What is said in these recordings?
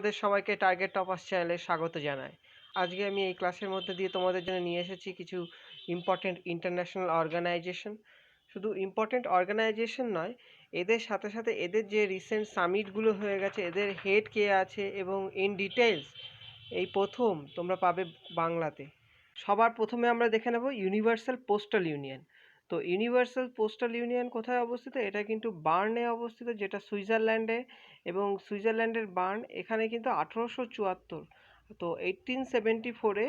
তোমাদের সবাইকে target toppers চ্যানেলে স্বাগত জানাই। আজকে আমি এই ক্লাসের মধ্যে দিয়ে তোমাদের জন্য নিয়ে এসেছি কিছু ইম্পর্টেন্ট ইন্টারন্যাশনাল অর্গানাইজেশন। শুধু ইম্পর্টেন্ট অর্গানাইজেশন নয়, এদের সাথে সাথে এদের যে রিসেন্ট সামিটগুলো হয়ে গেছে, এদের হেড কে আছে এবং ইন ডিটেলস এই প্রথম তোমরা পাবে বাংলাতে। সবার প্রথমে আমরা দেখে নেব ইউনিভার্সাল পোস্টাল ইউনিয়ন। তো ইউনিভার্সাল পোস্টাল ইউনিয়ন কোথায় অবস্থিত? এটা কিন্তু বার্নে অবস্থিত, যেটা সুইজারল্যান্ডে। এবং সুইজারল্যান্ডের বার্ন এখানে কিন্তু 1874, তো 1874-এ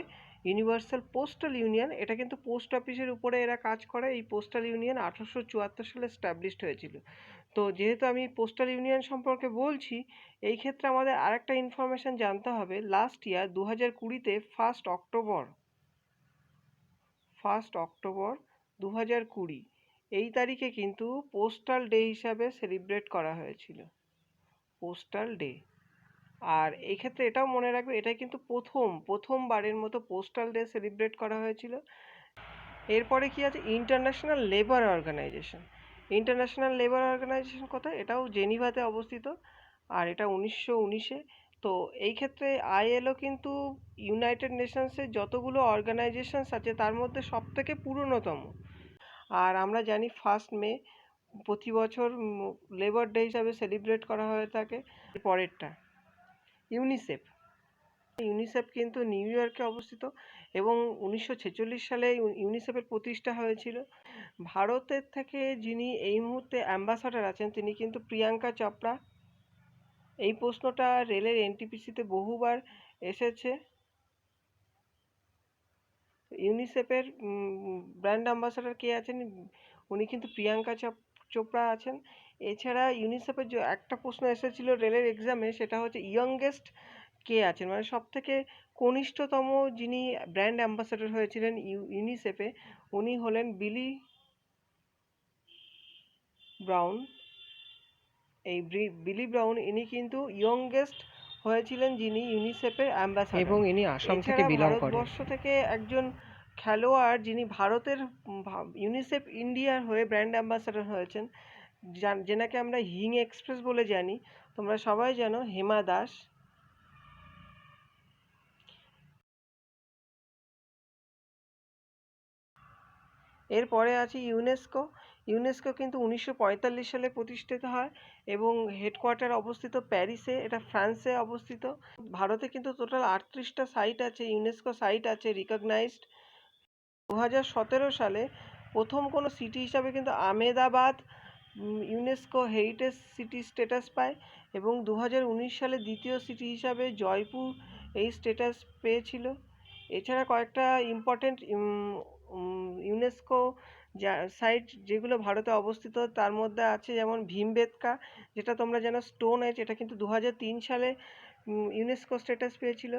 ইউনিভার্সাল পোস্টাল ইউনিয়ন, এটা কিন্তু পোস্ট অফিসের উপরে এরা কাজ করে। এই পোস্টাল ইউনিয়ন 1874 সালে স্ট্যাবলিশড হয়েছিল। তো যেহেতু আমি পোস্টাল ইউনিয়ন সম্পর্কে বলছি, এই ক্ষেত্রে আমাদের আরেকটা ইনফরমেশান জানতে হবে। লাস্ট ইয়ার 2020-তে 1 অক্টোবর 2020 এই তারিখে কিন্তু পোস্টাল ডে হিসাবে সেলিব্রেট করা হয়েছিল, পোস্টাল ডে। আর এই ক্ষেত্রে এটাও মনে রাখবে, এটা কিন্তু প্রথমবারের মতো পোস্টাল ডে সেলিব্রেট করা হয়েছিল। এরপরে কি আছে? International labour organisation. International labour organisation কোথায়? এটাও জেনিভাতে অবস্থিত, আর এটা 1919-এ। তো এই ক্ষেত্রে আইএলও কিন্তু ইউনাইটেড নেশনসের যতগুলো অর্গানাইজেশনস আছে তার মধ্যে সবথেকে পুরনোতম। আর আমরা জানি 1 মে প্রতি বছর লেবার ডে হিসাবে সেলিব্রেট করা হয়ে থাকে। পরেরটা ইউনিসেফ। ইউনিসেফ কিন্তু নিউ ইয়র্কে অবস্থিত এবং 1946 সালে ইউনিসেফের প্রতিষ্ঠা হয়েছিল। ভারতের থেকে যিনি এই মুহূর্তে অ্যাম্বাসাডার আছেন তিনি কিন্তু প্রিয়াঙ্কা চোপড়া। এই প্রশ্নটা রেলের এনটিপিসিতে বহুবার এসেছে। ইউনিসেফের ব্র্যান্ড অ্যাম্বাসাডার কে আছেন? উনি কিন্তু প্রিয়াঙ্কা চোপড়া আছেন। এছাড়া ইউনিসেফের যে একটা প্রশ্ন এসেছিল রেলের এক্সামে, সেটা হচ্ছে ইয়ংগেস্ট কে আছেন, মানে সব থেকে কনিষ্ঠতম যিনি ব্র্যান্ড অ্যাম্বাসাডার হয়েছিলেন ইউনিসেফে, উনি হলেন বিলি ব্রাউন। এই বিলি ব্রাউন ইনি কিন্তু ইয়ংগেস্ট হয়েছিলেন যিনি ইউনিসেফের অ্যাম্বাসাডার, এবং ইনি আসাম থেকে বিলং করেন। ভারতবর্ষ থেকে একজন খেলোয়াড় যিনি ভারতের ইউনিসেফ ইন্ডিয়ার হয়ে ব্র্যান্ড অ্যাম্বাসাডার হয়েছেন, যেনাকে আমরা হিং এক্সপ্রেস বলে জানি, তোমরা সবাই জানো, হেমা দাস। এরপরে আছে ইউনেস্কো। ইউনেস্কো কিন্তু 1945 সালে প্রতিষ্ঠিত হয় এবং হেডকোয়ার্টার অবস্থিত প্যারিসে, এটা ফ্রান্সে অবস্থিত। ভারতে কিন্তু টোটাল 38টা সাইট আছে, ইউনেস্কো সাইট আছে রিকগনাইজড। 2017 সালে প্রথম কোনো সিটি হিসাবে কিন্তু Ahmedabad UNESCO heritage city status পায় এবং 2019 সালে দ্বিতীয় সিটি হিসাবে জয়পুর এই স্ট্যাটাস পেয়েছিল। এছাড়া কয়েকটা ইম্পর্টেন্ট ইউনেস্কো সাইট যেগুলো ভারতে অবস্থিত তার মধ্যে আছে যেমন ভীমবেটকা, যেটা তোমরা জানো স্টোন এজ, এটা কিন্তু 2003 সালে ইউনেস্কো স্ট্যাটাস পেয়েছিল।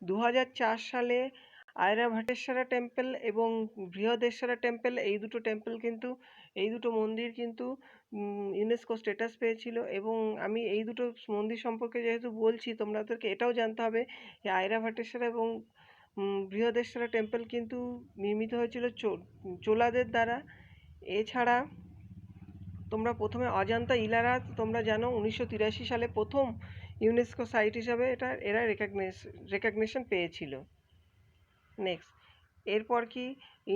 2004 সালে আয়রাভটেশ্বরা টেম্পল এবং বৃহদেশ্বরা টেম্পল, এই দুটো মন্দির কিন্তু ইউনেস্কো স্ট্যাটাস পেয়েছিল। এবং আমি এই দুটো মন্দির সম্পর্কে যেহেতু বলছি, তোমাদেরকে এটাও জানতে হবে যে আয়রাভটেশ্বরা এবং বৃহদেশ্বরা টেম্পল কিন্তু নির্মিত হয়েছিল চোলাদের দ্বারা। এছাড়া তোমরা প্রথমে অজন্তা ইলোরা তোমরা জানো 1983 সালে প্রথম ইউনেস্কো সাইট হিসাবে এরা রেকগনিশন পেয়েছিল। নেক্সট, এরপর কি?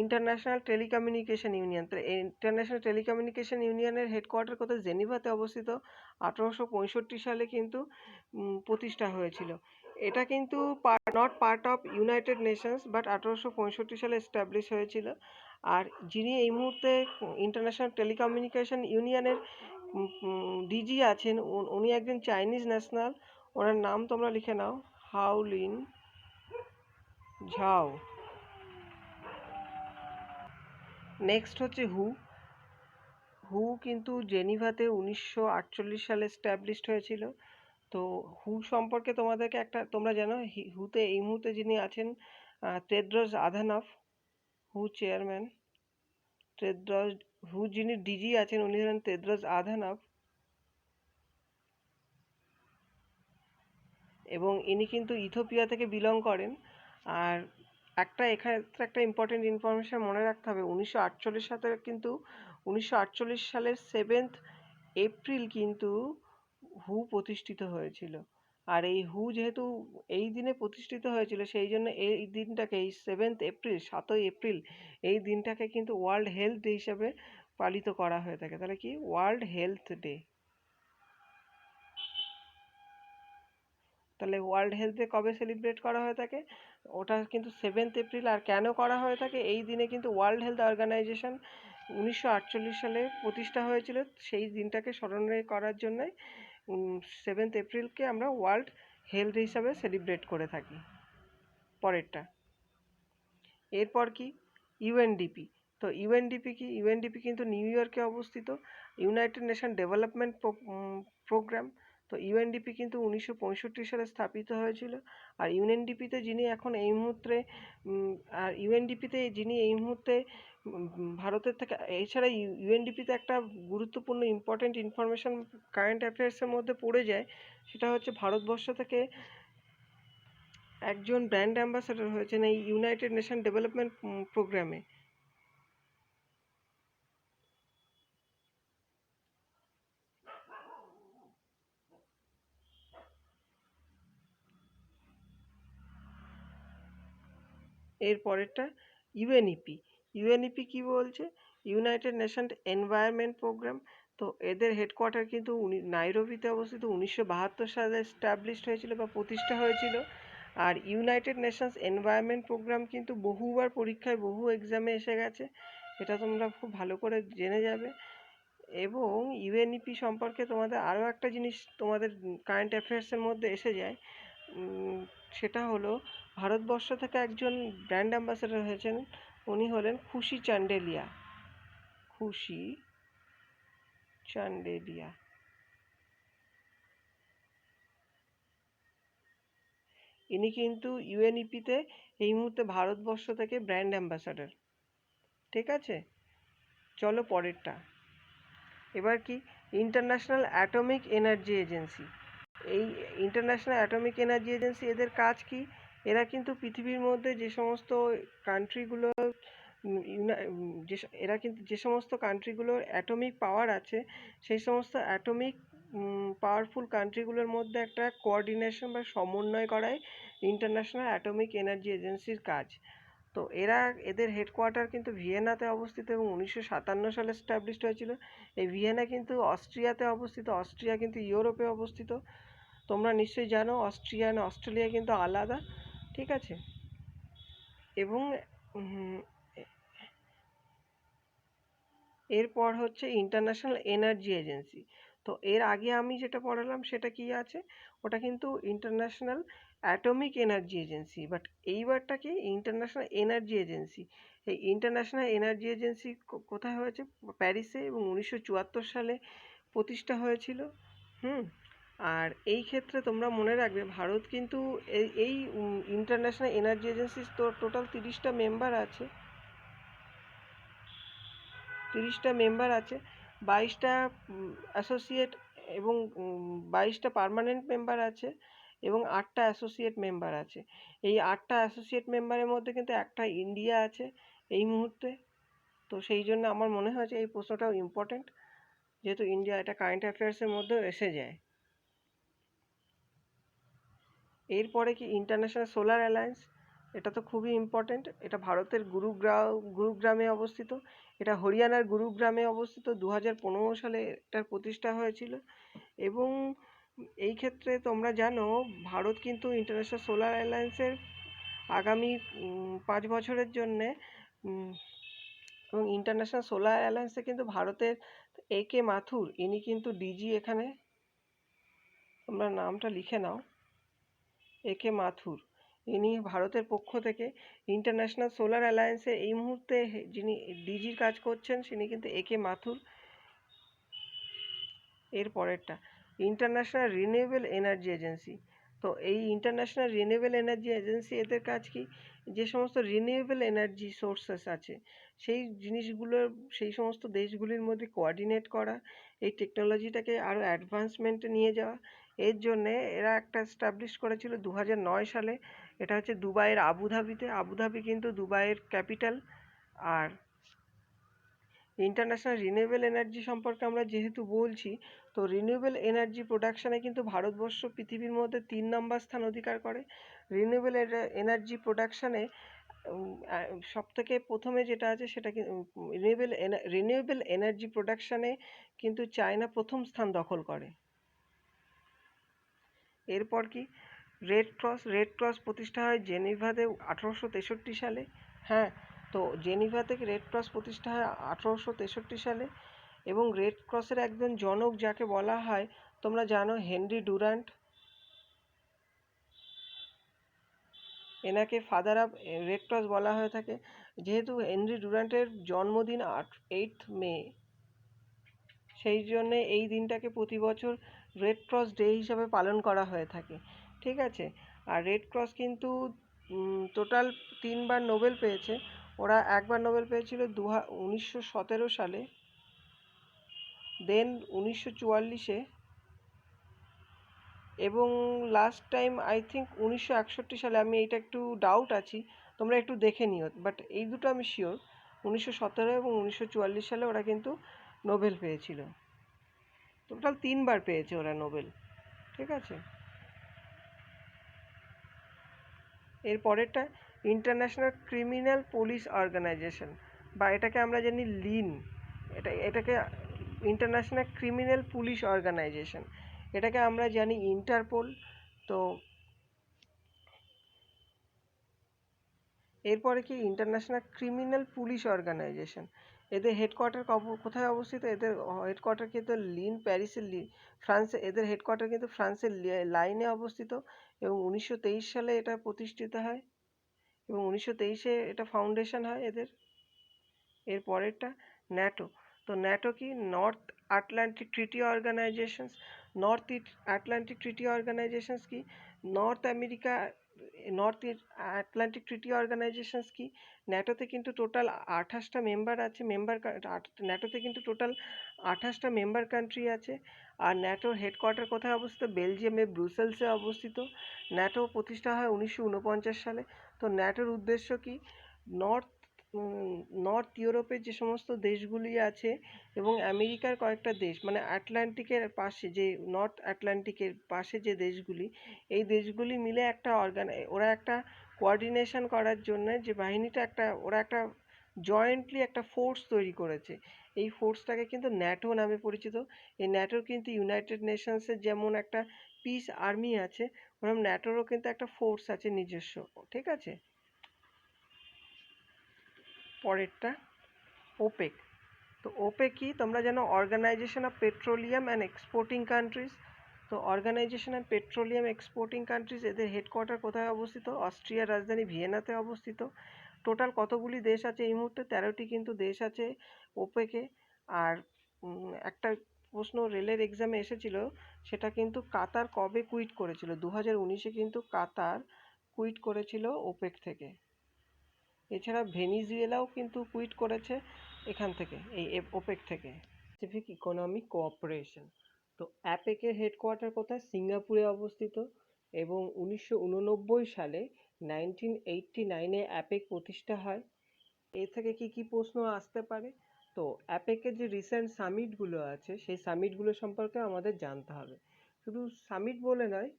International telecommunication union. তো ইন্টারন্যাশনাল টেলিকমিউনিকেশন ইউনিয়নের হেডকোয়ার্টার কোথায়? জেনিভাতে অবস্থিত। 1865 সালে কিন্তু প্রতিষ্ঠা হয়েছিল। এটা কিন্তু not part of United Nations, but 1865 সালে এস্টাবলিশ হয়েছিল। আর যিনি এই মুহূর্তে ইন্টারন্যাশনাল টেলিকমিউনিকেশন ইউনিয়নের ডিজি আছেন, উনি একজন চাইনিজ ন্যাশনাল। ওনার নাম তোমরা লিখে নাও, হাওলিন ঝাও। নেক্সট হচ্ছে হু কিন্তু জেনিভাতে 1948 সালে এস্টাবলিশড হয়েছিল। তো হু সম্পর্কে তোমাদেরকে তোমরা জানো হুতে এই মুহূর্তে যিনি আছেন টেড্রস আধানভ, হু চেয়ারম্যান। হু যিনি ডিজি আছেন উনি হলেন টেড্রস আধানভ, এবং ইনি কিন্তু ইথিওপিয়া থেকে বিলং করেন। আর এখানে একটা ইম্পর্টেন্ট ইনফরমেশন মনে রাখতে হবে, 1948 সালের 7 এপ্রিল কিন্তু হু প্রতিষ্ঠিত হয়েছিল। আর এই হু যেহেতু এই দিনে প্রতিষ্ঠিত হয়েছিল, সেই জন্য এই দিনটাকে, এই 7th এপ্রিল, 7ই এপ্রিল, এই দিনটাকে কিন্তু ওয়ার্ল্ড হেলথ ডে হিসাবে পালিত করা হয়ে থাকে। তাহলে কি, ওয়ার্ল্ড হেলথ ডে। তাহলে ওয়ার্ল্ড হেলথ ডে কবে সেলিব্রেট করা হয়ে থাকে? ওটা কিন্তু 7th এপ্রিল। আর কেন করা হয়ে থাকে? এই দিনে কিন্তু ওয়ার্ল্ড হেলথ অর্গানাইজেশন 1948 সালে প্রতিষ্ঠা হয়েছিল। সেই দিনটাকে স্মরণে করার জন্যই 7th এপ্রিলকে আমরা ওয়ার্ল্ড হেলথ হিসাবে সেলিব্রেট করে থাকি। পরেরটা, এরপর কি, ইউএনডিপি। তো ইউএনডিপি কি? ইউএনডিপি কিন্তু নিউ ইয়র্কে অবস্থিত, ইউনাইটেড নেশন ডেভেলপমেন্ট প্রোগ্রাম। তো ইউএনডিপি কিন্তু 1965 সালে স্থাপিত হয়েছিল। আর ইউএনডিপিতে যিনি এখন এই মুহূর্তে আর ইউএনডিপিতে যিনি এই মুহূর্তে ভারতের থেকে, এছাড়া ইউএনডিপিতে একটা গুরুত্বপূর্ণ ইম্পর্টেন্ট ইনফরমেশন কারেন্ট অ্যাফেয়ার্সের মধ্যে পড়ে যায়। সেটা হচ্ছে ভারতবর্ষ থেকে একজন ব্র্যান্ড অ্যাম্বাসাডর হয়েছেন এই ইউনাইটেড নেশন ডেভেলপমেন্ট প্রোগ্রামে। এর পরেরটা, ইউএনইপি। ইউএনইপি কি বলছে? United Nation Environment Programme. তো এদের হেডকোয়ার্টার কিন্তু নাইরোবিতে অবস্থিত, 1972 সালে এস্টাবলিশড হয়েছিল বা প্রতিষ্ঠা হয়েছিল। আর ইউনাইটেড নেশনস এনভায়রনমেন্ট প্রোগ্রাম কিন্তু বহুবার পরীক্ষায়, বহু এক্সামে এসে গেছে, এটা তোমরা খুব ভালো করে জেনে যাবে। এবং ইউএনইপি সম্পর্কে তোমাদের আরও একটা জিনিস তোমাদের কারেন্ট অ্যাফেয়ার্সের মধ্যে এসে যায়, সেটা হলো ভারতবর্ষ থেকে একজন ব্র্যান্ড অ্যাম্বাসেডর হয়েছেন, উনি হলেন খুশি চান্ডেলিয়া। খুশি চান্ডেলিয়া ইনি কিন্তু ইউএনইপিতে এই মুহূর্তে ভারতবর্ষ থেকে ব্র্যান্ড অ্যাম্বাসাডর। ঠিক আছে, চলো পরেরটা। এবার কি, ইন্টারন্যাশনাল অ্যাটমিক এনার্জি এজেন্সি। এই ইন্টারন্যাশনাল অ্যাটমিক এনার্জি এজেন্সি, এদের কাজ কি? এরা কিন্তু পৃথিবীর মধ্যে যে সমস্ত কান্ট্রিগুলো, এরা কিন্তু যে সমস্ত কান্ট্রিগুলোর অ্যাটমিক পাওয়ার আছে, সেই সমস্ত অ্যাটমিক পাওয়ারফুল কান্ট্রিগুলোর মধ্যে একটা কোঅর্ডিনেশন বা সমন্বয় করাই ইন্টারন্যাশনাল অ্যাটমিক এনার্জি এজেন্সির কাজ। তো এদের হেডকোয়ার্টার কিন্তু ভিয়েনাতে অবস্থিত এবং 1957 সালে এস্টাবলিশড হয়েছিল। এই ভিয়েনা কিন্তু অস্ট্রিয়াতে অবস্থিত। অস্ট্রিয়া কিন্তু ইউরোপে অবস্থিত। তোমরা নিশ্চয়ই জানো অস্ট্রিয়া আর অস্ট্রেলিয়া কিন্তু আলাদা। ঠিক আছে, এবং এরপর হচ্ছে ইন্টারন্যাশনাল এনার্জি এজেন্সি। তো এর আগে আমি যেটা পড়ালাম সেটা কি আছে? ওটা কিন্তু international atomic energy agency. But এইবারটা কি, ইন্টারন্যাশনাল এনার্জি এজেন্সি। এই ইন্টারন্যাশনাল এনার্জি এজেন্সি কোথায় হয়েছে? প্যারিসে, এবং 1974 সালে প্রতিষ্ঠা হয়েছিল। আর এই ক্ষেত্রে তোমরা মনে রাখবে, ভারত কিন্তু এই ইন্টারন্যাশনাল এনার্জি এজেন্সির তো টোটাল 30টা মেম্বার আছে। 30টা মেম্বার আছে, 22টা অ্যাসোসিয়েট এবং 22টা পার্মানেন্ট মেম্বার আছে, এবং 8টা অ্যাসোসিয়েট মেম্বার আছে। এই 8টা অ্যাসোসিয়েট মেম্বারের মধ্যে কিন্তু একটা ইন্ডিয়া আছে এই মুহূর্তে। তো সেই জন্য আমার মনে হয়েছে এই প্রশ্নটাও ইম্পর্টেন্ট, যেহেতু ইন্ডিয়া এটা কারেন্ট অ্যাফেয়ার্সের মধ্যেও এসে যায়। এরপরে কি, ইন্টারন্যাশনাল সোলার অ্যালায়েন্স। এটা তো খুবই ইম্পর্টেন্ট। এটা ভারতের গুরুগ্রামে অবস্থিত। এটা হরিয়ানার গুরুগ্রামে অবস্থিত। 2015 সালে এটার প্রতিষ্ঠা হয়েছিল। এবং এই ক্ষেত্রে তোমরা জানো, ভারত কিন্তু ইন্টারন্যাশনাল সোলার অ্যালায়েন্সের আগামী 5 বছরের জন্যে, এবং ইন্টারন্যাশনাল সোলার অ্যালায়েন্সে কিন্তু ভারতের একে মাথুর, ইনি কিন্তু ডিজি। এখানে তোমরা নামটা লিখে নাও, একে মাথুর। ইনি ভারতের পক্ষ থেকে ইন্টারন্যাশনাল সোলার অ্যালায়েন্সে এই মুহূর্তে যিনি ডিজির কাজ করছেন, তিনি কিন্তু একে মাথুর। এর পরেরটা, ইন্টারন্যাশনাল রিনিউয়েবল এনার্জি এজেন্সি। তো এই ইন্টারন্যাশনাল রিনিউয়েবল এনার্জি এজেন্সি, এদের কাজ কি? যে সমস্ত রিনিউয়েবল এনার্জি সোর্সেস আছে, সেই জিনিসগুলোর, সেই সমস্ত দেশগুলির মধ্যে কোঅর্ডিনেট করা, এই টেকনোলজিটাকে আরও অ্যাডভান্সমেন্টে নিয়ে যাওয়া। এর জন্যে এরা একটা এস্টাবলিশ করেছিল 2009 সালে। এটা হচ্ছে দুবাইয়ের আবুধাবিতে। আবুধাবি কিন্তু দুবাইয়ের ক্যাপিটাল। আর ইন্টারন্যাশনাল রিনিউয়েবল এনার্জি সম্পর্কে আমরা যেহেতু বলছি, তো রিনিউয়েবল এনার্জি প্রোডাকশানে কিন্তু ভারতবর্ষ পৃথিবীর মধ্যে 3 নম্বর স্থান অধিকার করে। রিনিউয়েবল এনার্জি প্রোডাকশানে সবথেকে প্রথমে যেটা আছে সেটা রিনিউয়েবল এনার্জি প্রোডাকশানে কিন্তু চায়না প্রথম স্থান দখল করে। এরপর কি রেড ক্রস প্রতিষ্ঠা হয় জেনিভাতে 1863 সালে। হ্যাঁ, তো জেনিভা থেকে রেড ক্রস প্রতিষ্ঠা হয় 1863 সালে, এবং রেড ক্রসের একজন জনক যাকে বলা হয়, তোমরা জানো, হেনরি ডুরান্ট। এনাকে ফাদার অফ রেড ক্রস বলা হয়ে থাকে। যেহেতু হেনরি ডুরান্টের জন্মদিন 8 মে, সেই জন্যে এই দিনটাকে প্রতি বছর রেড ক্রস ডে হিসাবে পালন করা হয়ে থাকে। ঠিক আছে। আর রেড ক্রস কিন্তু টোটাল 3বার নোবেল পেয়েছে। ওরা একবার নোবেল পেয়েছিল 1917 সালে, দেন 1944-এ, এবং লাস্ট টাইম আই থিঙ্ক 1961 সালে। আমি এইটা একটু ডাউট আছি, তোমরা একটু দেখে নিও, বাট এই দুটো আমি শিওর 1917 এবং 1944 সালে ওরা কিন্তু নোবেল পেয়েছিল। টোটাল 3বার পেয়েছে ওরা নোবেল। ঠিক আছে। এর পরেরটা ইন্টারন্যাশনাল ক্রিমিনাল পুলিশ অর্গানাইজেশন, বা এটাকে আমরা জানি লিন। এটাকে ইন্টারন্যাশনাল ক্রিমিনাল পুলিশ অর্গানাইজেশন, এটাকে আমরা জানি ইন্টারপোল। তো এরপরে কি ইন্টারন্যাশনাল ক্রিমিনাল পুলিশ অর্গানাইজেশন, এদের হেডকোয়ার্টার কোথায় অবস্থিত? এদের হেডকোয়ার্টার কিন্তু লিন, প্যারিসের ফ্রান্সে। এদের হেডকোয়ার্টার কিন্তু ফ্রান্সের লাইনে অবস্থিত, এবং 1923 সালে এটা প্রতিষ্ঠিত হয়, এবং 1923-এ এটা ফাউন্ডেশন হয় এদের। এর পরেরটা ন্যাটো। তো ন্যাটো কি? নর্থ আটলান্টিক ট্রিটি অর্গানাইজেশনস। নর্থ আটলান্টিক ট্রিটি অর্গানাইজেশনস কি? নর্থ আটলান্টিক ট্রিটি অর্গানাইজেশনস কি? ন্যাটোতে কিন্তু টোটাল 28টা মেম্বার আছে। ন্যাটোতে কিন্তু টোটাল 28টা মেম্বার কান্ট্রি আছে। আর ন্যাটোর হেডকোয়ার্টার কোথায় অবস্থিত? বেলজিয়ামে ব্রুসেলসে অবস্থিত। ন্যাটো প্রতিষ্ঠা হয় 1949 সালে। তো ন্যাটোর উদ্দেশ্য কি? নর্থ ইউরোপের যে সমস্ত দেশগুলি আছে, এবং আমেরিকার কয়েকটা দেশ, মানে আটলান্টিকের পাশে, যে নর্থ আটলান্টিকের পাশে যে দেশগুলি, এই দেশগুলি মিলে ওরা একটা কোঅর্ডিনেশন করার জন্য যে বাহিনীটা, ওরা একটা জয়েন্টলি একটা ফোর্স তৈরি করেছে। এই ফোর্সটাকে কিন্তু ন্যাটো নামে পরিচিত। এই ন্যাটোর কিন্তু ইউনাইটেড নেশনসের যেমন একটা পিস আর্মি আছে, ওরকম ন্যাটোরও কিন্তু একটা ফোর্স আছে নিজস্ব। ঠিক আছে। পরেরটা ওপেক। তো ওপেক কি? তোমরা জানো organisation of petroleum and exporting countries. তো organisation of petroleum exporting countries, এদের হেডকোয়ার্টার কোথায় অবস্থিত? অস্ট্রিয়ার রাজধানী ভিয়েনাতে অবস্থিত। টোটাল কতগুলি দেশ আছে এই মুহূর্তে? 13টি কিন্তু দেশ আছে ওপেকে। আর একটা প্রশ্ন রেলের এক্সামে এসেছিল, সেটা কিন্তু কাতার কবে কুইট করেছিল? 2019-এ কিন্তু কাতার কুইট করেছিল ওপেক থেকে। এছাড়া ভেনিজুয়েলাও কিন্তু কুইট করেছে এখান থেকে, এই ওপেক থেকে। Pacific economic cooperation. তো অ্যাপেকের হেডকোয়ার্টার কোথায়? সিঙ্গাপুরে অবস্থিত, এবং 1989 সালে 1989-এ অ্যাপেক প্রতিষ্ঠা হয়। এর থেকে কি প্রশ্ন আসতে পারে? তো অ্যাপেকের যে রিসেন্ট সামিটগুলো আছে, সেই সামিটগুলো সম্পর্কে আমাদের জানতে হবে। শুধু সামিট বলে নয়,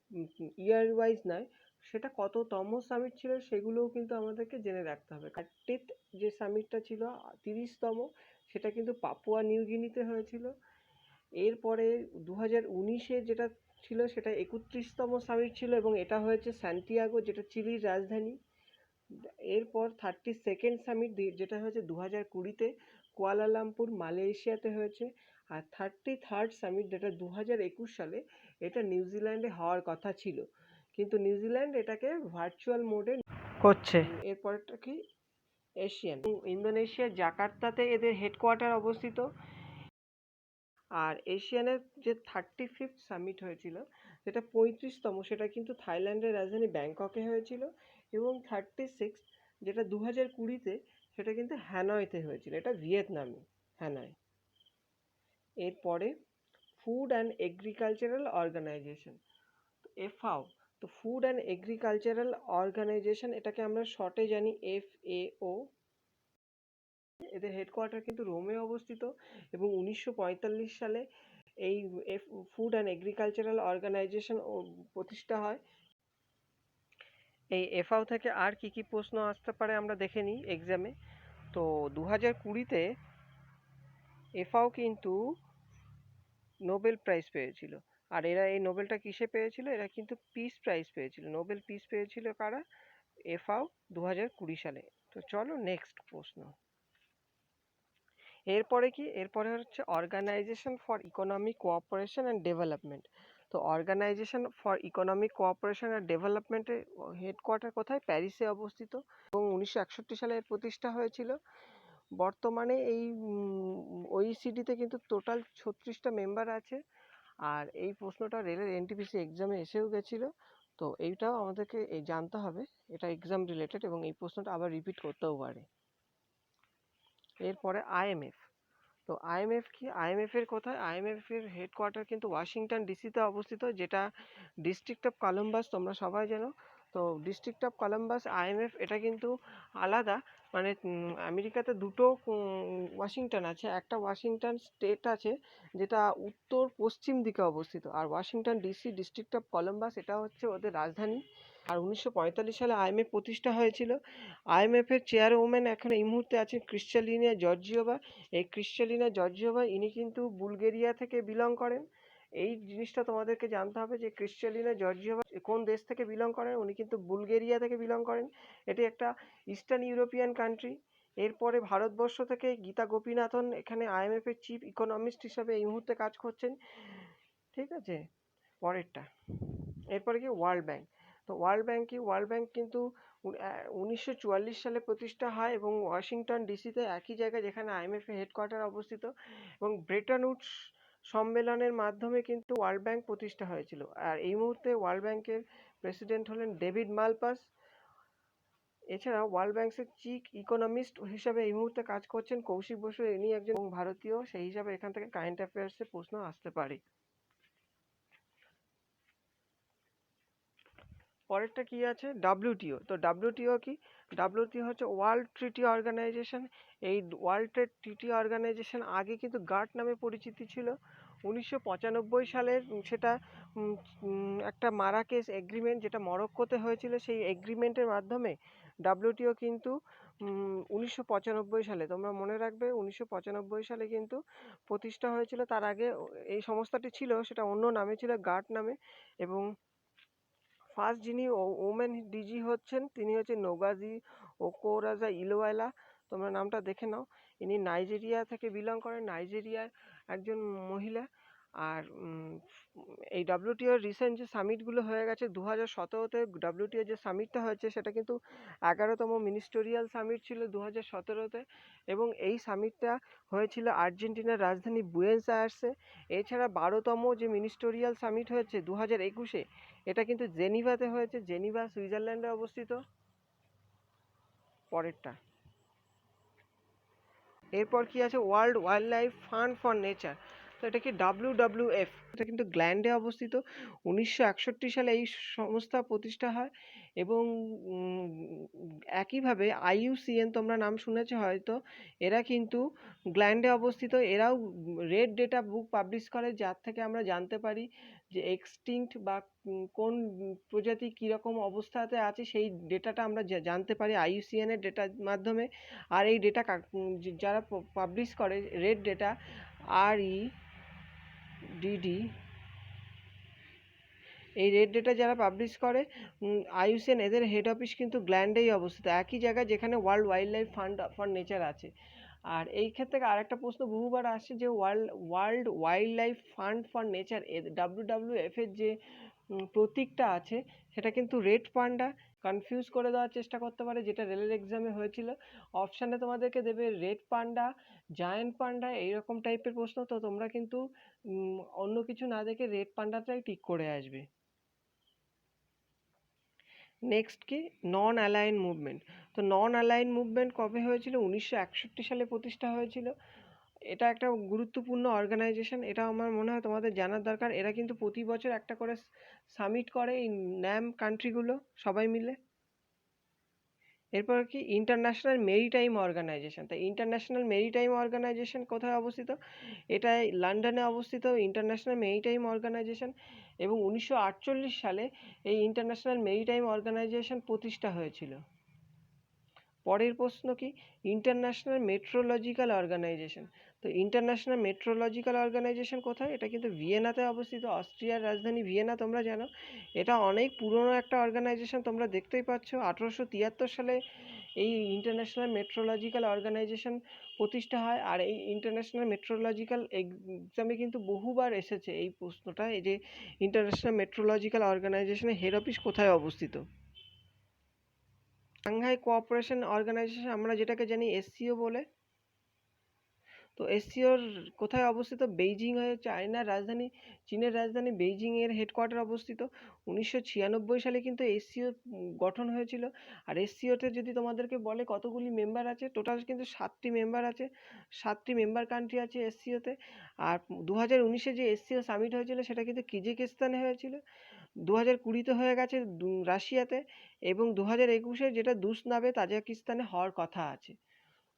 ইয়ার ওয়াইজ নয়, সেটা কততম সামিট ছিল সেগুলোও কিন্তু আমাদেরকে জেনে রাখতে হবে। 30th যে সামিটটা ছিল, 30তম, সেটা কিন্তু পাপুয়া নিউ গিনিতে হয়েছিল। এরপরে 2019-এ যেটা ছিল, সেটা 31তম সামিট ছিল, এবং এটা হয়েছে সান্টিয়াগো, যেটা চিলির রাজধানী। এরপর 32nd সামিট, যেটা হয়েছে 2020-তে কুয়ালালামপুর, মালয়েশিয়াতে হয়েছে। আর 33rd সামিট, যেটা 2021 সালে, এটা নিউজিল্যান্ডে হওয়ার কথা ছিল, কিন্তু নিউজিল্যান্ড এটাকে ভার্চুয়াল মোডে করছে। এরপরটা কি? এশিয়ান। ইন্দোনেশিয়ার জাকার্তাতে এদের হেডকোয়ার্টার অবস্থিত। আর এশিয়ানের যে 35th সামিট হয়েছিল, যেটা 35তম, সেটা কিন্তু থাইল্যান্ডের রাজধানী ব্যাংককে হয়েছিল। এবং 36, যেটা 2020-তে, সেটা কিন্তু হ্যানয়তে হয়েছিল, এটা ভিয়েতনামে, হ্যানয়। এরপরে ফুড অ্যান্ড এগ্রিকালচারাল অর্গানাইজেশন, এফআও। তো ফুড অ্যান্ড এগ্রিকালচারাল অর্গানাইজেশন, এটাকে আমরা শর্টে জানি FAO। এদের হেডকোয়ার্টার কিন্তু রোমে অবস্থিত এবং 1945 সালে এই ফুড অ্যান্ড এগ্রিকালচারাল অর্গানাইজেশন প্রতিষ্ঠা হয়। এই এফআও থেকে আর কি কি প্রশ্ন আসতে পারে আমরা দেখে নিই এক্সামে। তো 2020-তে এফআও কিন্তু নোবেল প্রাইজ পেয়েছিল। আর এরা এই নোবেলটা কিসে পেয়েছিল? এরা কিন্তু পিস প্রাইজ পেয়েছিল। নোবেল পিস পেয়েছিল কারা? এফআও 2020 সালে। তো চলো নেক্সট প্রশ্ন। এরপরে কি? এরপরে হচ্ছে organisation for economic cooperation and development. তো organisation for economic cooperation and ডেভেলপমেন্টের হেডকোয়ার্টার কোথায়? প্যারিসে অবস্থিত এবং 1961 সালে এর প্রতিষ্ঠা হয়েছিল। বর্তমানে এই ওইসিডিতে কিন্তু টোটাল 36টা মেম্বার আছে। আর এই প্রশ্নটা রেলের এনটিপিসি এক্সামে এসেও গেছিলো। তো এইটাও আমাদেরকে জানতে হবে, এটা এক্সাম রিলেটেড এবং এই প্রশ্নটা আবার রিপিট করতেও পারে। এরপরে আইএমএফ। তো আইএমএফ কি? আইএমএফ এর কোথায়? আইএমএফ এর হেডকোয়ার্টার কিন্তু ওয়াশিংটন ডিসিতে অবস্থিত, যেটা ডিস্ট্রিক্ট অফ কলম্বাস, তোমরা সবাই জানো। তো ডিস্ট্রিক্ট অফ কলম্বাস আইএমএফ এটা কিন্তু আলাদা, মানে আমেরিকাতে দুটো ওয়াশিংটন আছে। একটা ওয়াশিংটন স্টেট আছে যেটা উত্তর পশ্চিম দিকে অবস্থিত, আর Washington DC district of Columbus এটা হচ্ছে ওদের রাজধানী। আর 1945 সালে আইএমএফ প্রতিষ্ঠা হয়েছিল। আইএমএফ এর চেয়ারওম্যান এখন এই মুহূর্তে আছেন ক্রিশ্চালিনা জর্জিয়েভা। এই ক্রিশ্চালিনা জর্জিয়েভা ইনি কিন্তু বুলগেরিয়া থেকে বিলং করেন। এই জিনিসটা তোমাদেরকে জানতে হবে যে ক্রিশ্চালিনা জর্জিয়েভা কোন দেশ থেকে বিলং করেন। উনি কিন্তু বুলগেরিয়া থেকে বিলং করেন। এটি একটা ইস্টার্ন ইউরোপিয়ান কান্ট্রি। এরপরে ভারতবর্ষ থেকে গীতা গোপীনাথন এখানে আইএমএফ এর চিফ ইকোনমিস্ট হিসাবে এই মুহূর্তে কাজ করছেন। ঠিক আছে, পরেরটা। এরপরে কি? World bank. তো ওয়ার্ল্ড ব্যাংক কি? ওয়ার্ল্ড ব্যাংক কিন্তু 1944 সালে প্রতিষ্ঠা হয় এবং ওয়াশিংটন ডিসিতে একই জায়গায় যেখানে আইএমএফ এর হেডকোয়ার্টার অবস্থিত, এবং ব্রেটন উডস সম্মেলনের মাধ্যমে কিন্তু ওয়ার্ল্ড ব্যাংক প্রতিষ্ঠা হয়েছিল। আর এই মুহূর্তে ওয়ার্ল্ড ব্যাংকের প্রেসিডেন্ট হলেন ডেভিড মালপাস। এছাড়া ওয়ার্ল্ড ব্যাংকের চিফ ইকোনমিস্ট হিসাবে এই মুহূর্তে কাজ করছেন কৌশিক বসু। ইনি একজন ভারতীয়, সেই হিসাবে এখান থেকে কারেন্ট অ্যাফেয়ার্সের প্রশ্ন আসতে পারে। পরেরটা কি আছে? ডাব্লিউটিও। তো ডাব্লিউটিও কি? ডাব্লিউটিও হচ্ছে ওয়ার্ল্ড ট্রিটি অর্গানাইজেশন। এই ওয়ার্ল্ড ট্রেড ট্রিটি অর্গানাইজেশন আগে কিন্তু গাট নামে পরিচিতি ছিল। 1995 সালের সেটা একটা মারাকেস এগ্রিমেন্ট, যেটা মরক্কোতে হয়েছিল, সেই এগ্রিমেন্টের মাধ্যমে ডাব্লিউটিও কিন্তু 1995 সালে, তোমরা মনে রাখবে 1995 সালে কিন্তু প্রতিষ্ঠা হয়েছিল। তার আগে এই সংস্থাটি ছিল, সেটা অন্য নামে ছিল, গাট নামে। এবং ফার্স্ট যিনি ওমেন ডিজি হচ্ছেন তিনি হচ্ছেন নোগাজি ওকোরাজা ইলোয়ালা। তোমরা নামটা দেখে নাও। ইনি নাইজেরিয়া থেকে বিলং করেন, নাইজেরিয়ার একজন মহিলা। আর এই ডাব্লিউটিওর রিসেন্ট যে সামিটগুলো হয়ে গেছে 2017-তে, ডাব্লিউটিও যে সামিটটা হয়েছে সেটা কিন্তু 11তম মিনিস্টোরিয়াল সামিট ছিল 2017-তে, এবং এই সামিটটা হয়েছিল আর্জেন্টিনার রাজধানী বুয়েন্স আয়ার্সে। এছাড়া 12তম যে মিনিস্টোরিয়াল সামিট হয়েছে 2021-এ, এটা কিন্তু জেনিভাতে হয়েছে, জেনিভা সুইজারল্যান্ডে অবস্থিত। পরেরটা। এরপর কি আছে? World wild life fund for nature. তো এটা কি? WWF। এটা কিন্তু গ্ল্যান্ডে অবস্থিত। 1961 সালে এই সংস্থা প্রতিষ্ঠা হয় এবং একইভাবে IUCN, তোমরা নাম শুনেছো হয়তো, এরা কিন্তু গ্ল্যান্ডে অবস্থিত। এরাও রেড ডেটা বুক পাবলিশ করে, যার থেকে আমরা জানতে পারি যে এক্সটিংক্ট বা কোন প্রজাতি কীরকম অবস্থাতে আছে, সেই ডেটাটা আমরা জানতে পারি IUCN এর ডেটার মাধ্যমে। আর এই ডেটা যারা পাবলিশ করে রেড ডেটা, REDD, এই রেড ডেটা যারা পাবলিশ করে IUCN, এদের হেড অফিস কিন্তু গ্ল্যান্ডেই অবস্থিত, একই জায়গায় যেখানে world wild life fund for nature আছে। আর এই ক্ষেত্রে আরেকটা প্রশ্ন বহুবার আসছে যে world wild life fund for nature, WWF এর যে প্রতীকটা আছে সেটা কিন্তু রেড পান্ডা। কনফিউজ করে দেওয়ার চেষ্টা করতে পারে, যেটা রেলের এক্সামে হয়েছিল। অপশানে তোমাদেরকে দেবে রেড পান্ডা, জায়ান্ট পান্ডা, এইরকম টাইপের প্রশ্ন। তো তোমরা কিন্তু অন্য কিছু না দেখে রেড পান্ডাটাই টিক করে আসবে। নেক্সট কি? নন অ্যালাইন মুভমেন্ট। তো নন অ্যালাইন মুভমেন্ট কবে হয়েছিল? 1961 সালে প্রতিষ্ঠা হয়েছিল। এটা একটা গুরুত্বপূর্ণ অর্গানাইজেশন, এটা আমার মনে হয় তোমাদের জানার দরকার। এরা কিন্তু প্রতি বছর একটা করে সামিট করে এই NAM কান্ট্রিগুলো সবাই মিলে। এরপর কি ইন্টারন্যাশনাল মেরিটাইম অর্গানাইজেশন। তো ইন্টারন্যাশনাল মেরিটাইম অর্গানাইজেশন কোথায় অবস্থিত? এটা লন্ডনে অবস্থিত ইন্টারন্যাশনাল মেরিটাইম অর্গানাইজেশন, এবং 1948 সালে এই ইন্টারন্যাশনাল মেরিটাইম অর্গানাইজেশন প্রতিষ্ঠা হয়েছিল। পরের প্রশ্ন কি? International metrological organisation. তো ইন্টারন্যাশনাল মেট্রোলজিক্যাল অর্গানাইজেশন কোথায়? এটা কিন্তু ভিয়েনাতে অবস্থিত, অস্ট্রিয়ার রাজধানী ভিয়েনা, তোমরা জানো। এটা অনেক পুরনো একটা অর্গানাইজেশন, তোমরা দেখতেই পাচ্ছ। 1873 সালে এই ইন্টারন্যাশনাল মেট্রোলজিক্যাল অর্গানাইজেশন প্রতিষ্ঠা হয়। আর এই ইন্টারন্যাশনাল মেট্রোলজিক্যাল এক্সামে কিন্তু বহুবার এসেছে এই প্রশ্নটা, এই যে ইন্টারন্যাশনাল মেট্রোলজিক্যাল অর্গানাইজেশনের হেড অফিস কোথায় অবস্থিত? সাংহাই কোঅপারেশন অর্গানাইজেশন, আমরা যেটাকে জানি এসসিও বলে। তো এসসিওর কোথায় অবস্থিত? বেইজিং হয়ে চায়নার রাজধানী, চীনের রাজধানী বেইজিং এর হেডকোয়ার্টার অবস্থিত। 1996 সালে কিন্তু এসসিও গঠন হয়েছিল। আর এসসিওতে যদি তোমাদেরকে বলে কতগুলি মেম্বার আছে, টোটাল কিন্তু 7টি মেম্বার আছে, 7টি মেম্বার কান্ট্রি আছে এসসিওতে। আর 2019-এ যে এসসিও সামিট হয়েছিল সেটা কিন্তু কিজিকিস্তানে হয়েছিল। 2020-তে হয়ে গেছে রাশিয়াতে, এবং 2021-এ যেটা দুশনাবে তাজিকিস্তানে হওয়ার কথা আছে।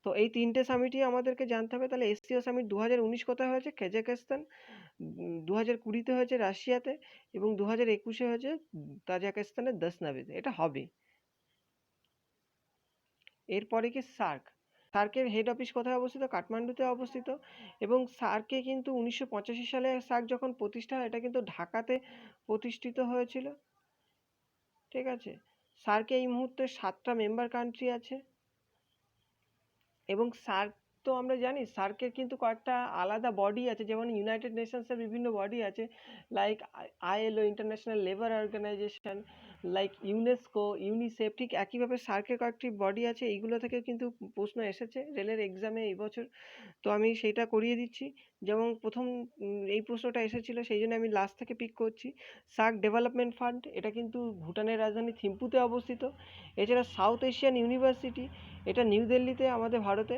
তো এই 3টে সামিটই আমাদেরকে জানতে হবে। তাহলে এসসিও সামিট 2019 কোথায় হয়েছে? কাজাখস্তান। 2020-তে হয়েছে রাশিয়াতে, এবং 2021-এ হয়েছে তাজিকিস্তানের দশনাবেতে। এটা হবে। এরপরে কি সার্ক। সার্কের হেড অফিস কোথায় অবস্থিত? কাঠমান্ডুতে অবস্থিত। এবং সার্কে কিন্তু 1985 সালে সার্ক যখন প্রতিষ্ঠা হয়, এটা কিন্তু ঢাকাতে প্রতিষ্ঠিত হয়েছিল। ঠিক আছে। সার্কে এই মুহূর্তে 7টা মেম্বার কান্ট্রি আছে। এবং সার্ক তো আমরা জানি, সার্কের কিন্তু কয়েকটা আলাদা বডি আছে, যেমন ইউনাইটেড নেশনসের বিভিন্ন বডি আছে, like ILO, international labour organisation, like UNESCO, UNICEF. ঠিক একইভাবে সার্কের কয়েকটি বডি আছে। এইগুলো থেকে কিন্তু প্রশ্ন এসেছে রেলের এক্সামে এই বছর। তো আমি সেইটা করিয়ে দিচ্ছি। যেমন প্রথম এই প্রশ্নটা এসেছিল, সেই জন্য আমি লাস্ট থেকে পিক করছি। সার্ক ডেভেলপমেন্ট ফান্ড, এটা কিন্তু ভুটানের রাজধানী থিম্পুতে অবস্থিত। এছাড়া সাউথ এশিয়ান ইউনিভার্সিটি, এটা নিউ দিল্লিতে, আমাদের ভারতে।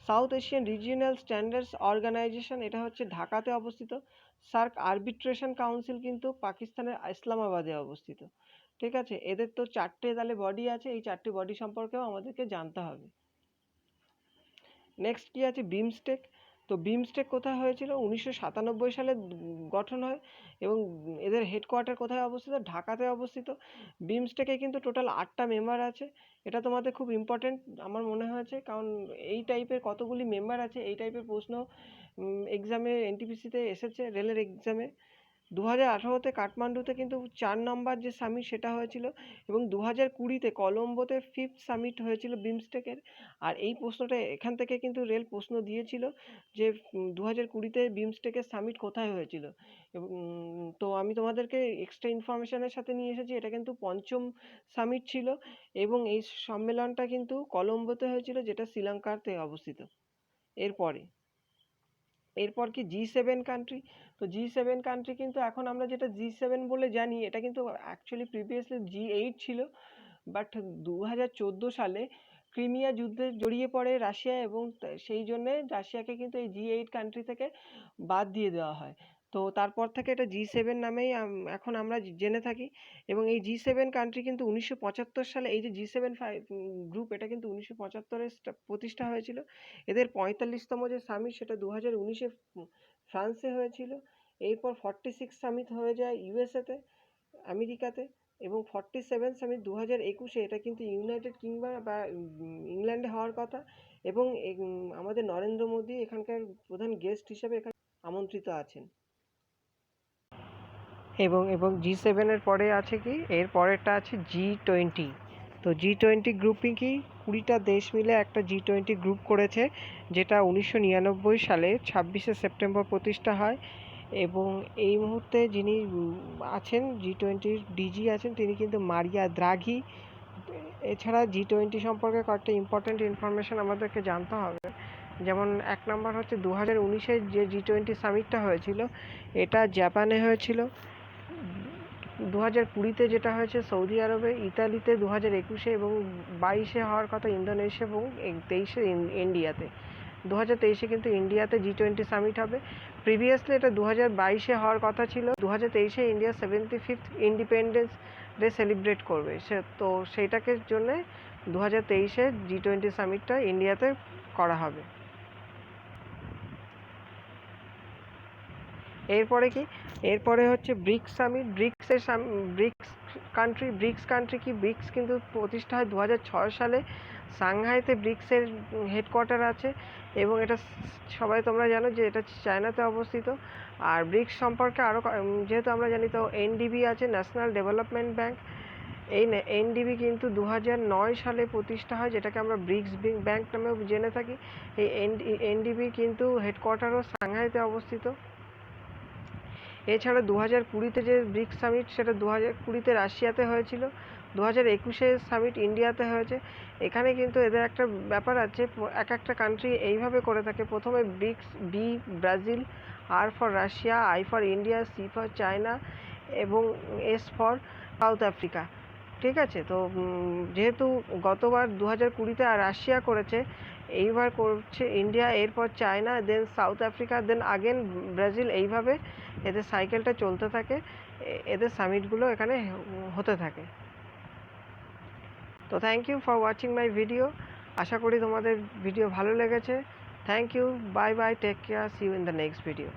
South Asian Regional Standards Organisation, এটা হচ্ছে ঢাকাতে অবস্থিত। সার্ক আরবিট্রেশন কাউন্সিল কিন্তু পাকিস্তানের ইসলামাবাদে অবস্থিত। ঠিক আছে। এদের তো 4টে তাহলে বডি আছে, এই 4টি বডি সম্পর্কেও আমাদেরকে জানতে হবে। নেক্সট কি আছে? বিমস্টেক। তো বিমস্টেক কোথায় হয়েছিল? 1997 সালে গঠন হয়, এবং এদের হেডকোয়ার্টার কোথায় অবস্থিত? ঢাকাতে অবস্থিত। বিমস্টেকে কিন্তু টোটাল 8টা মেম্বার আছে। এটা তোমাদের খুব ইম্পর্টেন্ট আমার মনে হয়েছে, কারণ এই টাইপের কতগুলি মেম্বার আছে, এই টাইপের প্রশ্ন এক্সামে এনটিপিসিতে এসেছে, রেলের এক্সামে। 2018-তে কাঠমান্ডুতে কিন্তু 4 নম্বর যে সামিট সেটা হয়েছিল, এবং 2020-তে কলম্বোতে 5th সামিট হয়েছিল বিমস্টেকের। আর এই প্রশ্নটা এখান থেকে কিন্তু রেল প্রশ্ন দিয়েছিল যে 2020-তে বিমস্টেকের সামিট কোথায় হয়েছিল। এবং তো আমি তোমাদেরকে এক্সট্রা ইনফরমেশনের সাথে নিয়ে এসেছি, এটা কিন্তু 5ম সামিট ছিল, এবং এই সম্মেলনটা কিন্তু কলম্বোতে হয়েছিল, যেটা শ্রীলঙ্কাতে অবস্থিত। এরপর কি G7 কান্ট্রি। তো G7 কান্ট্রি কিন্তু এখন আমরা যেটা G7 বলে জানি, এটা কিন্তু অ্যাকচুয়ালি প্রিভিয়াসলি G8 ছিল। বাট 2014 সালে ক্রিমিয়া যুদ্ধে জড়িয়ে পড়ে রাশিয়া, এবং সেই জন্যে রাশিয়াকে কিন্তু এই G8 কান্ট্রি থেকে বাদ দিয়ে দেওয়া হয়। তো তারপর থেকে এটা G7 নামেই এখন আমরা জেনে থাকি। এবং এই G7 কান্ট্রি কিন্তু 1975 সালে, এই যে G7 গ্রুপ, এটা কিন্তু 1975-এ প্রতিষ্ঠা হয়েছিল। এদের 45তম যে সামিট সেটা 2019-এ ফ্রান্সে হয়েছিল। এরপর 46 সামিট হয়ে যায় ইউএসএতে, আমেরিকাতে, এবং 47 সামিট 2021-এ, এটা কিন্তু ইউনাইটেড কিংডম বা ইংল্যান্ডে হওয়ার কথা। এবং আমাদের নরেন্দ্র মোদী এখানকার প্রধান গেস্ট হিসেবে এখানে আমন্ত্রিত আছেন। এবং G7-এর পরে আছে কি? এর পরেরটা আছে G20। তো G20 গ্রুপে কি 20টা দেশ মিলে একটা G20 গ্রুপ করেছে, যেটা 1999 সালে 26শে সেপ্টেম্বর প্রতিষ্ঠা হয়। এবং এই মুহূর্তে যিনি আছেন G20-র ডিজি আছেন, তিনি কিন্তু মারিয়া দ্রাঘি। এছাড়া G20 সম্পর্কে কয়েকটা ইম্পর্টেন্ট ইনফরমেশন আমাদেরকে জানতে হবে। যেমন 1 নম্বর হচ্ছে 2019-এর যে G20 সামিটটা হয়েছিল, এটা জাপানে হয়েছিল। 2020-তে যেটা হয়েছে সৌদি আরবে, ইতালিতে 2021-এ, এবং 22-এ হওয়ার কথা ইন্দোনেশিয়া, এবং 23-এ ইন্ডিয়াতে। 2023-এ কিন্তু ইন্ডিয়াতে G20 সামিট হবে। প্রিভিয়াসলি এটা 2022-এ হওয়ার কথা ছিল। 2023-এ India 75th independence day celebrate করবে, তো সেইটাকে জন্যে 2023-এ G20 সামিটটা ইন্ডিয়াতে করা হবে। এরপরে কি, এরপরে হচ্ছে ব্রিক্স সামিট। ব্রিক্স কান্ট্রি কি, ব্রিক্স কিন্তু প্রতিষ্ঠা হয় 2006 সালে। সাংহাইতে ব্রিক্সের হেডকোয়ার্টার আছে এবং এটা সবাই তোমরা জানো যে এটা চায়নাতে অবস্থিত। আর ব্রিক্স সম্পর্কে আরও যেহেতু আমরা জানি, তো এনডিবি আছে, ন্যাশনাল ডেভেলপমেন্ট ব্যাংক। এই এনডিবি কিন্তু 2009 সালে প্রতিষ্ঠা হয়, যেটাকে আমরা ব্রিক্স ব্যাংক নামেও জেনে থাকি। এই এনডিবি কিন্তু হেডকোয়ার্টারও সাংহাইতে অবস্থিত। এছাড়া 2020-তে যে ব্রিক্স সামিট, সেটা 2020-তে রাশিয়াতে হয়েছিল। 2021-এ সামিট ইন্ডিয়াতে হয়েছে। এখানে কিন্তু এদের একটা ব্যাপার আছে, এক একটা কান্ট্রি এইভাবে করে থাকে। প্রথমে BRICS, B Brazil, R for Russia, I for India, C for China এবং এস ফর সাউথ আফ্রিকা। ঠিক আছে, তো যেহেতু গতবার 2020-তে আর রাশিয়া করেছে, এইবার করছে ইন্ডিয়া, এরপর চায়না, দেন সাউথ আফ্রিকা, দেন আগেন ব্রাজিল। এইভাবে এদের সাইকেলটা চলতে থাকে, এদের সামিটগুলো এখানে হতে থাকে। তো thank you for watching my video. আশা করি তোমাদের ভিডিও ভালো লেগেছে। Thank you, bye bye, take care, see you in the next video.